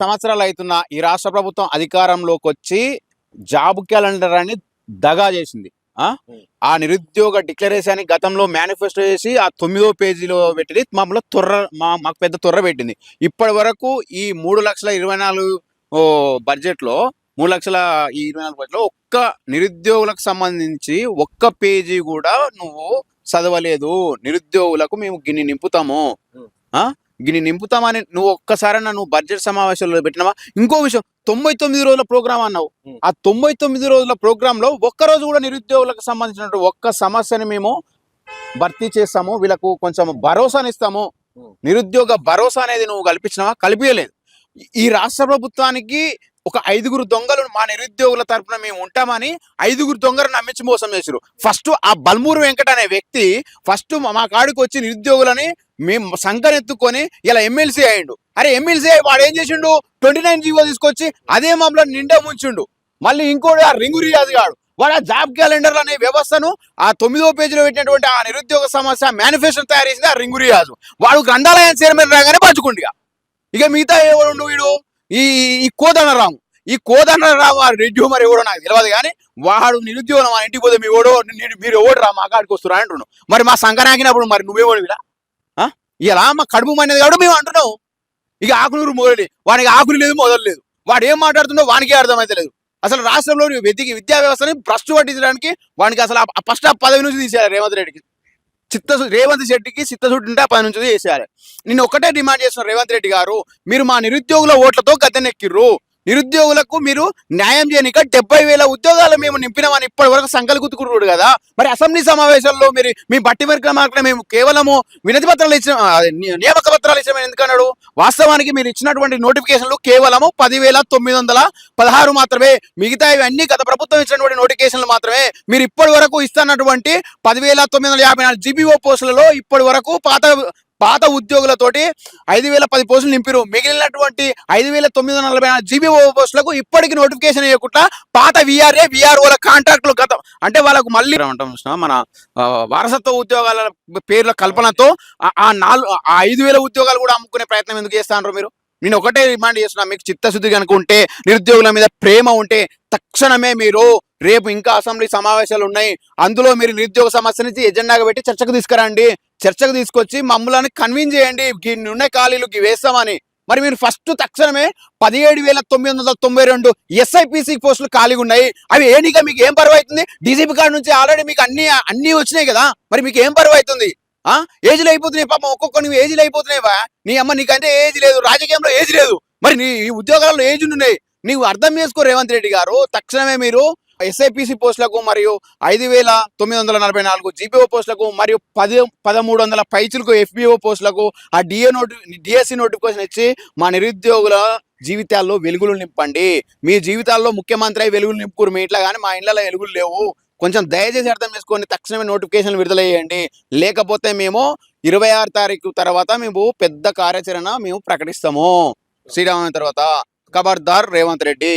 సంవత్సరాలు అవుతున్న ఈ రాష్ట్ర ప్రభుత్వం అధికారంలోకి వచ్చి జాబ్ క్యాలెండర్ అని దగా చేసింది. ఆ నిరుద్యోగ డిక్లరేషన్ గతంలో మేనిఫెస్టో చేసి ఆ 9వ పేజీలో పెట్టింది. మాకు పెద్ద తొర్ర పెట్టింది. ఇప్పటి వరకు ఈ 3,24,000 బడ్జెట్లో 3,24,000 బడ్జెట్లో ఒక్క నిరుద్యోగులకు సంబంధించి ఒక్క పేజీ కూడా నువ్వు చదవలేదు. నిరుద్యోగులకు మేము గిన్ని నింపుతాము, గిన్ని నింపుతామని నువ్వు ఒక్కసారైనా నువ్వు బడ్జెట్ సమావేశంలో పెట్టినావా? ఇంకో విషయం, 99 రోజుల ప్రోగ్రామ్ అన్నావు. ఆ 99 రోజుల ప్రోగ్రామ్ లో ఒక్కరోజు కూడా నిరుద్యోగులకు సంబంధించినటువంటి ఒక్క సమస్యని మేము భర్తీ చేస్తాము, వీళ్ళకు కొంచెం భరోసానిస్తాము, నిరుద్యోగ భరోసా అనేది నువ్వు కల్పించినావా? కల్పించలేదు. ఈ రాష్ట్ర ప్రభుత్వానికి ఒక 5గురు దొంగలు మా నిరుద్యోగుల తరఫున మేము ఉంటామని 5గురు దొంగలు నమ్మించి మోసం చేశారు. ఫస్ట్ ఆ బల్మూరు వెంకట అనే వ్యక్తి ఫస్ట్ మా కాడికి వచ్చి నిరుద్యోగులని మేము సంకనెత్తుకొని ఇలా ఎమ్మెల్సీ అయ్యిండు. అరే ఎమ్మెల్సీ వాడు ఏం చేసిండు? 29 జీవో తీసుకొచ్చి అదే మమ్మల్ని నిండా ముంచిండు. మళ్ళీ ఇంకోటి ఆ రింగు రియాజ్ గాడు, వాడు ఆ జాబ్ క్యాలెండర్ అనే వ్యవస్థను ఆ 9వ పేజీలో పెట్టినటువంటి ఆ నిరుద్యోగ సమస్య మేనిఫెస్టో తయారు చేసింది ఆ రింగు రియాజ్. వాడు గ్రంథాలయం చైర్మన్ రాగానే పంచుకుండి. ఇక మిగతా ఎవడు వీడు ఈ కోదండరాము. ఈ కోదండరాము ఆ రెడ్డి మరి ఎవడో నాకు తెలియదు, కానీ వాడు నిరుద్యోగం మా ఇంటికి పోతే మీరు ఎవడు రా మా కాడికి వస్తురా అంటున్నావు. మరి మా సంకనాకినప్పుడు మరి నువ్వేవాడివిరా? ఇలా మా కడుపు మనేది కాబట్టి మేము అంటున్నావు. ఇక ఆకునూరు మొదలు, వానికి ఆకులు లేదు మొదలు లేదు. వాడు ఏం మాట్లాడుతుండో వానికే అర్థమైతే లేదు. అసలు రాష్ట్రంలో విద్యా వ్యవస్థని భ్రష్టు పట్టించడానికి వానికి అసలు ఫస్ట్ ఆ పదవి నుంచి తీసేయాలి. రేవంత్ రెడ్డికి చిత్తశుద్ధి ఉంటే ఆ పని నుంచి చేసేయాలి. నేను ఒకటే డిమాండ్ చేస్తున్నాను, రేవంత్ రెడ్డి గారు మీరు మా నిరుద్యోగుల ఓట్లతో గద్దెనెక్కిర్రు. నిరుద్యోగులకు మీరు న్యాయం చేయనిక 70,000 ఉద్యోగాలు మేము నింపినామని ఇప్పటి వరకు సంకలు గుర్తుకున్నాడు కదా. మరి అసెంబ్లీ సమావేశాల్లో మీరు మీ బట్టి వర్గ మేము కేవలము వినతి పత్రాలు ఇచ్చిన నియామక పత్రాలు ఇచ్చామని ఎందుకన్నాడు? వాస్తవానికి మీరు ఇచ్చినటువంటి నోటిఫికేషన్లు కేవలము 10,916 మాత్రమే. మిగతా ఇవన్నీ గత ప్రభుత్వం ఇచ్చినటువంటి నోటిఫికేషన్లు మాత్రమే. మీరు ఇప్పటి వరకు ఇస్తున్నటువంటి 10,954 జీబీఓ పోస్టులలో ఇప్పటి వరకు పాత ఉద్యోగులతోటి 5,010 పోస్టులు నింపిరు. మిగిలినటువంటి 5,944 జీబీఓ పోస్టులకు ఇప్పటికి నోటిఫికేషన్ ఇవ్వకుండా పాత విఆర్ఓల కాంట్రాక్టులు గతం అంటే వాళ్ళకు మళ్ళీ మన వారసత్వ ఉద్యోగాల పేర్ల కల్పనతో ఆ 5,000 ఉద్యోగాలు కూడా అమ్ముకునే ప్రయత్నం ఎందుకు చేస్తాను మీరు? నేను ఒకటే డిమాండ్ చేస్తున్నా, మీకు చిత్తశుద్ధి కనుక ఉంటే, నిరుద్యోగుల మీద ప్రేమ ఉంటే తక్షణమే మీరు రేపు ఇంకా అసెంబ్లీ సమావేశాలు ఉన్నాయి, అందులో మీరు నిరుద్యోగ సమస్యని ఎజెండాగా పెట్టి చర్చకు తీసుకురండి. చర్చకు తీసుకొచ్చి మమ్మల్ని కన్విన్స్ చేయండి, ఉన్న ఖాళీలు వేస్తామని. మరి మీరు ఫస్ట్ తక్షణమే 17,992 ఎస్ఐపిసి పోస్టులు ఖాళీగా ఉన్నాయి. అవి ఏనిగా మీకు ఏం పరువు అవుతుంది? డీజీపీ కార్డు నుంచి ఆల్రెడీ మీకు అన్ని వచ్చినాయి కదా. మరి మీకు ఏం పరువు అవుతుంది? ఏజ్లు అయిపోతున్నాయి పాపం, ఒక్కొక్క ఏజ్లు అయిపోతున్నాయివా? నీ అమ్మ నీకంటే ఏజ్ లేదు, రాజకీయంలో ఏజ్ లేదు, మరి నీ ఉద్యోగాల్లో ఏజ్ ఉన్నాయి. నీవు అర్థం చేసుకో రేవంత్ రెడ్డి గారు. తక్షణమే మీరు ఎస్ఐపిసి పోస్టులకు మరియు 5,944 జీపీఓ పోస్టులకు మరియు 1,300 పైచులకు ఎఫ్బిఓ పోస్టులకు ఆ డిఎస్సి నోటిఫికేషన్ ఇచ్చి మా నిరుద్యోగుల జీవితాల్లో వెలుగులు నింపండి. మీ జీవితాల్లో ముఖ్యమంత్రి అయి వెలుగులు నింపుకురు మీ ఇంట్లో, కానీ మా ఇళ్లలో వెలుగులు లేవు. కొంచెం దయచేసి అర్థం చేసుకొని తక్షణమే నోటిఫికేషన్ విడుదల చేయండి. లేకపోతే మేము 26 తారీఖు తర్వాత మేము పెద్ద కార్యాచరణ మేము ప్రకటిస్తాము. శ్రీరామ తర్వాత ఖబర్దార్ రేవంత్ రెడ్డి.